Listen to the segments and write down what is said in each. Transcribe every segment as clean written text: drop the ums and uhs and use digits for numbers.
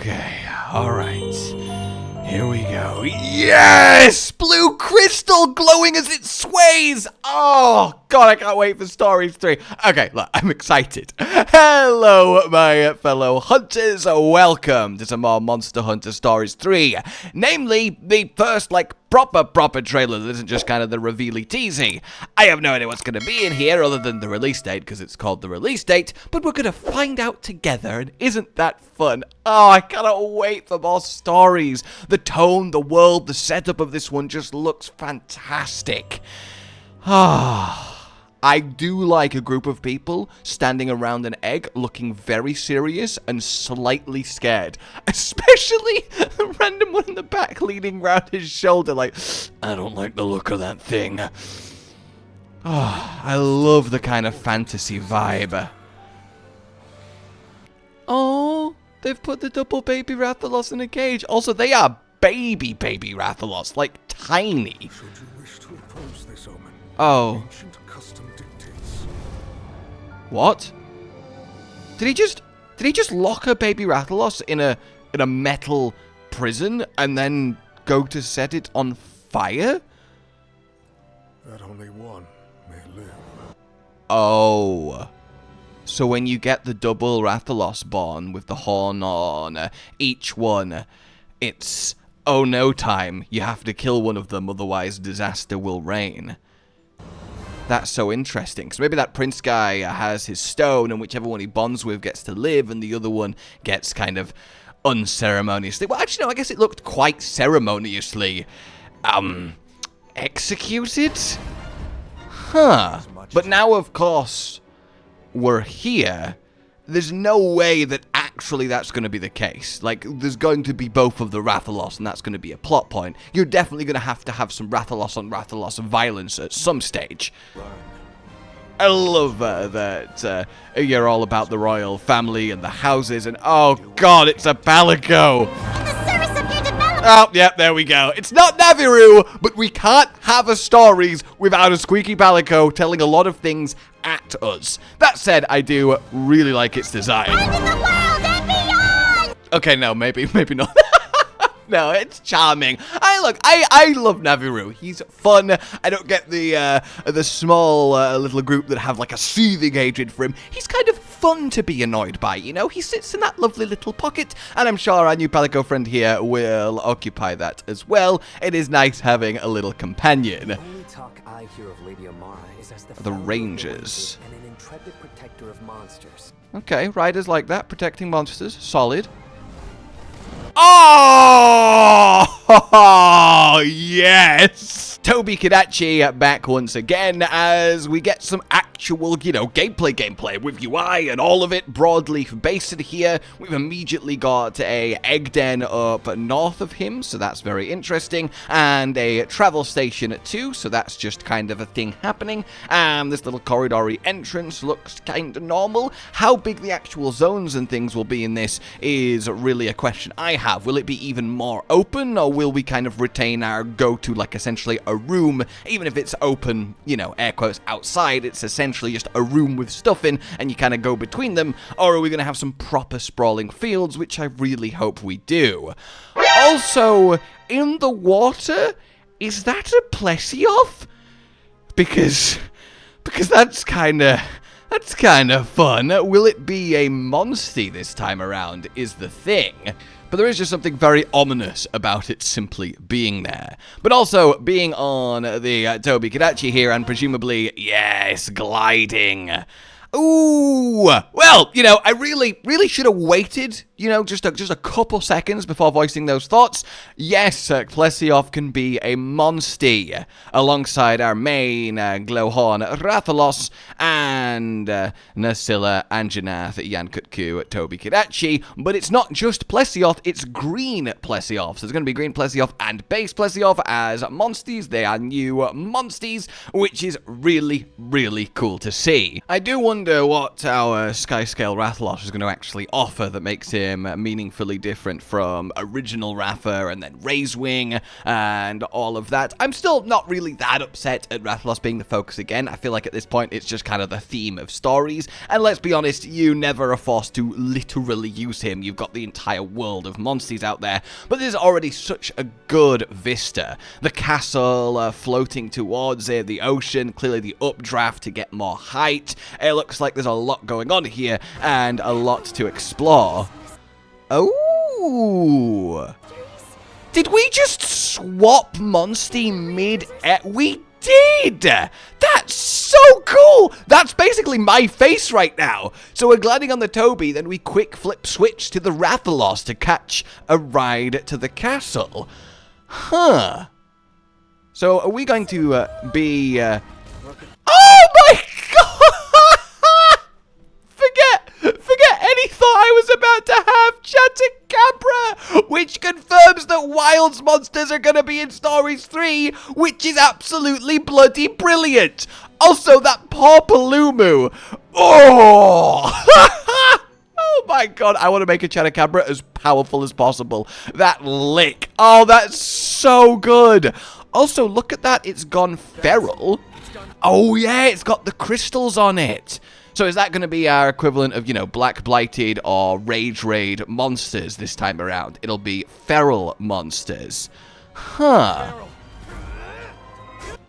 Okay, alright. Here we go. Yes! Blue crystal glowing as it sways! Oh, God, I can't wait for Stories 3. Okay, look, I'm excited. Hello, my fellow hunters. Welcome to some more Monster Hunter Stories 3. Namely, the first, proper trailer that isn't just kind of the revealy teasy. I have no idea what's going to be in here other than the release date, because it's called the release date, but we're going to find out together, and isn't that fun? Oh, I cannot wait for more stories. The tone, the world, the setup of this one just looks fantastic. I do like a group of people standing around an egg looking very serious and slightly scared. Especially the random one in the back leaning round his shoulder like, I don't like the look of that thing. I love the kind of fantasy vibe. Oh, they've put the double baby Rathalos in a cage. Also, they are baby Rathalos, like tiny. Should you wish to oppose this omen? Oh. Ancient custom dictates. What? Did he just lock a baby Rathalos in a metal prison and then go to set it on fire? That only one may live. Oh. So when you get the double Rathalos born with the horn on each one, it's oh no time. You have to kill one of them, otherwise disaster will reign. That's so interesting, because maybe that prince guy has his stone, and whichever one he bonds with gets to live, and the other one gets kind of unceremoniously... Well, actually, no, I guess it looked quite ceremoniously, executed? Huh. But now, of course, we're here. There's no way that actually that's going to be the case. Like, there's going to be both of the Rathalos, and that's going to be a plot point. You're definitely going to have some Rathalos on Rathalos violence at some stage. I love that you're all about the royal family and the houses, and oh god, it's a Palico! Oh, yeah, there we go. It's not Naviru, but we can't have a stories without a squeaky Palico telling a lot of things at us. That said, I do really like its design. In the world and beyond! Okay, no, maybe not. No, it's charming. I love Naviru. He's fun. I don't get the small little group that have like a seething hatred for him. He's kind of fun to be annoyed by, you know? He sits in that lovely little pocket, and I'm sure our new Palico friend here will occupy that as well. It is nice having a little companion. The only talk I hear of Lady Amara is as the Rangers. And an intrepid protector of monsters. Okay, riders like that, protecting monsters. Solid. Oh, yes! Toby Kadachi back once again as we get some actual, gameplay with UI and all of it. Broadleaf Basin here. We've immediately got a egg den up north of him, so that's very interesting. And a travel station too, so that's just kind of a thing happening. And this little corridory entrance looks kind of normal. How big the actual zones and things will be in this is really a question I have. Will it be even more open, or will we kind of retain our go-to, essentially a room, even if it's open, air quotes, outside, it's essentially just a room with stuff in, and you kind of go between them, or are we going to have some proper sprawling fields, which I really hope we do. Also, in the water, is that a plesioth? Because that's kind of fun. Will it be a monstie this time around, is the thing. But there is just something very ominous about it simply being there. But also, being on the Toby Kadachi here, and presumably, yes, gliding. Ooh! Well, I really should have waited, just a couple seconds before voicing those thoughts. Yes, plesioth can be a monstie, alongside our main glowhorn Rathalos, and Nasilla, Anjanath, Yankutku, Toby Kadachi. But it's not just plesioth, it's green plesioth. So there's going to be green plesioth and base plesioth as monsties. They are new monsties, which is really, really cool to see. I do wonder wonder what our skyscale Rathalos is going to actually offer that makes him meaningfully different from original Ratha and then Razewing and all of that. I'm still not really that upset at Rathalos being the focus again. I feel like at this point it's just kind of the theme of stories, and let's be honest, you never are forced to literally use him. You've got the entire world of monsties out there, but there's already such a good vista. The castle floating towards the ocean, clearly the updraft to get more height. It looks like there's a lot going on here and a lot to explore. Oh! Did we just swap monstie mid-air? We did! That's so cool! That's basically my face right now. So we're gliding on the Toby, then we quick flip switch to the Rathalos to catch a ride to the castle. Huh. So are we going to be... Oh my god! Forget any thought I was about to have, chatacabra! Which confirms that Wilds monsters are going to be in Stories 3, which is absolutely bloody brilliant! Also, that poor Palumu! Oh! Oh my god, I want to make a chatacabra as powerful as possible. That lick. Oh, that's so good. Also, look at that. It's gone feral. Oh, yeah, it's got the crystals on it. So is that going to be our equivalent of, you know, Black Blighted or Rage Raid monsters this time around? It'll be feral monsters. Huh.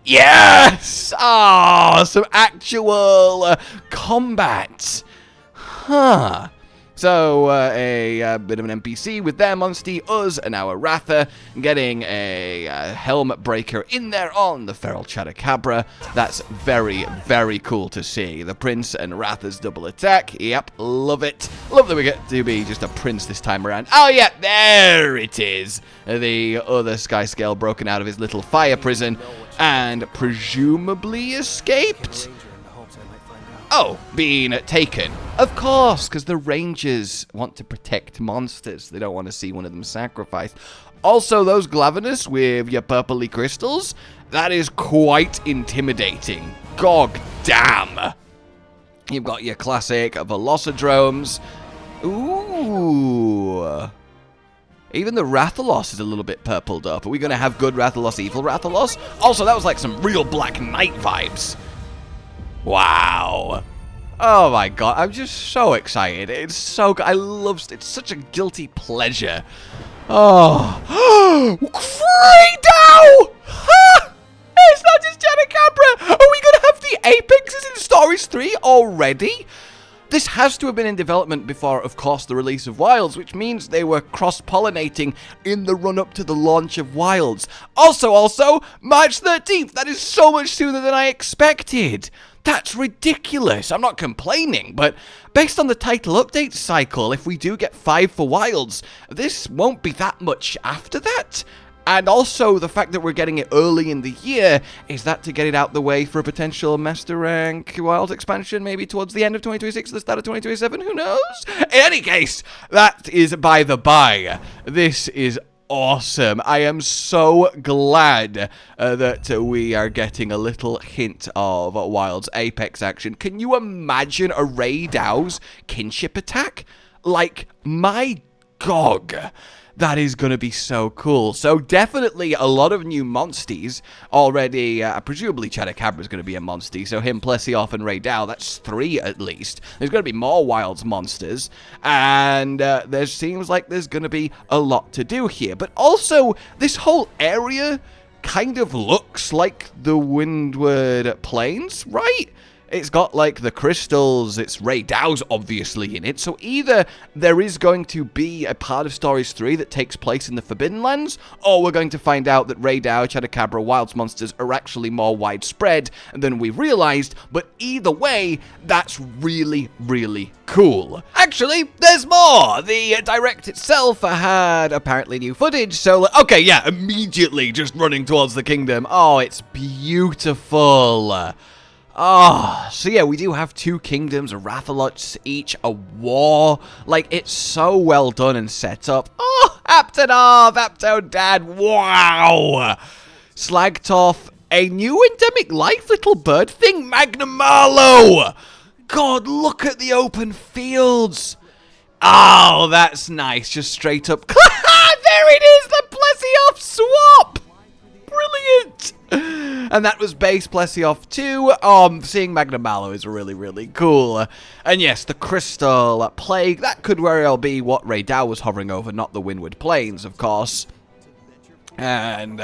Yes! Oh, some actual combat. Huh. So, a bit of an NPC with their monstie, us, and our Ratha, getting a helmet breaker in there on the feral chatacabra. That's very, very cool to see. The prince and Ratha's double attack. Yep, love it. Love that we get to be just a prince this time around. Oh, yeah, there it is. The other skyscale broken out of his little fire prison and presumably escaped. Oh, being taken. Of course, because the rangers want to protect monsters. They don't want to see one of them sacrificed. Also, those Glavenus with your purpley crystals, that is quite intimidating. Gog damn. You've got your classic Velocidromes. Ooh. Even the Rathalos is a little bit purpled up. Are we going to have good Rathalos, evil Rathalos? Also, that was like some real Black Knight vibes. Wow. Oh my god, I'm just so excited. It's so good. I love it. It's such a guilty pleasure. Oh. Freedom! It's not just Chatacabra. Are we going to have the apexes in Stories 3 already? This has to have been in development before, of course, the release of Wilds, which means they were cross-pollinating in the run-up to the launch of Wilds. Also, March 13th. That is so much sooner than I expected. That's ridiculous. I'm not complaining, but based on the title update cycle, if we do get 5 for Wilds, this won't be that much after that. And also, the fact that we're getting it early in the year, is that to get it out the way for a potential Master Rank Wilds expansion, maybe towards the end of 2026, the start of 2027, who knows? In any case, that is by the by. This is awesome. I am so glad that we are getting a little hint of Wild's Apex action. Can you imagine a Raidow's kinship attack? Like, my gog. That is going to be so cool. So definitely a lot of new monsties already. Presumably Chatacabra is going to be a monstie. So him, plesioth, and Raidal, that's 3 at least. There's going to be more Wilds monsters. And there seems like there's going to be a lot to do here. But also, this whole area kind of looks like the Windward Plains, right? It's got, like, the crystals, it's Raidow's obviously in it, so either there is going to be a part of Stories 3 that takes place in the Forbidden Lands, or we're going to find out that Raidow, Chatacabra, Wilds monsters are actually more widespread than we realized, but either way, that's really, really cool. Actually, there's more! The Direct itself had apparently new footage, so, okay, yeah, immediately just running towards the kingdom. Oh, it's beautiful. Oh, so yeah, we do have 2 kingdoms, Rathalots, each a war. Like, it's so well done and set up. Oh, Aptonov, Aptodad, wow. Slagtoff, a new endemic life little bird thing, Magnamarlo. God, look at the open fields. Oh, that's nice. Just straight up. There it is, the plesioth swap. Brilliant. And that was base plesioth 2. Seeing Magna Malo is really, really cool. And yes, the crystal plague, that could very well be what Ratha was hovering over, not the Windward Plains, of course. And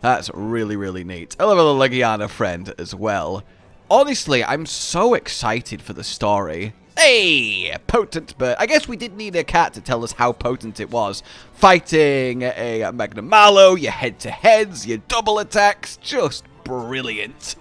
that's really, really neat. I love a little Legiana friend as well. Honestly, I'm so excited for the story. Hey, potent, but I guess we did need a cat to tell us how potent it was. Fighting a Magna Malo, your head-to-heads, your double attacks, just brilliant.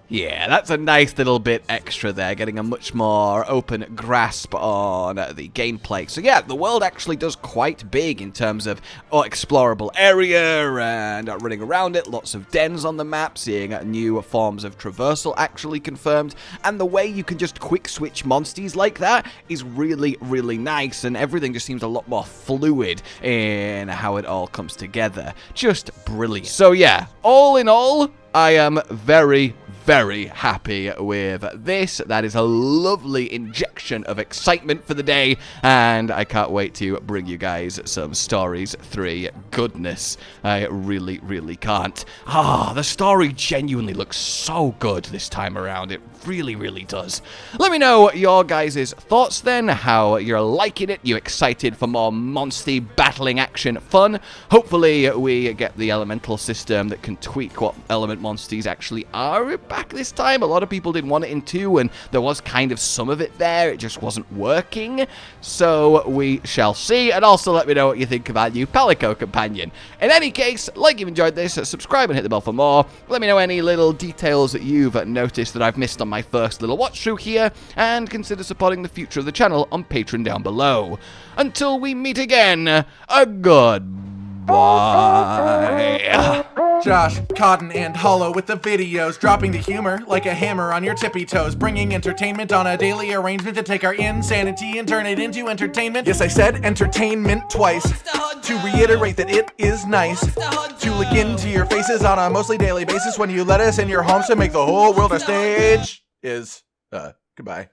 Yeah, that's a nice little bit extra there, getting a much more open grasp on the gameplay. So yeah, the world actually does quite big in terms of explorable area and running around it, lots of dens on the map, seeing new forms of traversal actually confirmed, and the way you can just quick switch monsties like that is really, really nice, and everything just seems a lot more fluid in how it all comes together. Just brilliant. So yeah, all in all, I am very, very happy with this. That is a lovely injection of excitement for the day, and I can't wait to bring you guys some Stories 3 goodness. I really, really can't. The story genuinely looks so good this time around. It really, really does. Let me know your guys' thoughts then, how you're liking it. You excited for more monstie battling action fun? Hopefully we get the elemental system that can tweak what element monsties actually are back this time. A lot of people didn't want it in 2, and there was kind of some of it there. It just wasn't working. So we shall see. And also let me know what you think of our new Palico companion. In any case, like you've enjoyed this, subscribe and hit the bell for more. Let me know any little details that you've noticed that I've missed on my first little watch through here, and consider supporting the future of the channel on Patreon down below. Until we meet again, a goodbye. Josh, Cotton, and Hollow with the videos, dropping the humor like a hammer on your tippy toes, bringing entertainment on a daily arrangement to take our insanity and turn it into entertainment. Yes, I said entertainment twice, to reiterate that it is nice to look into your faces on a mostly daily basis when you let us in your homes to make the whole world a stage. Goodbye.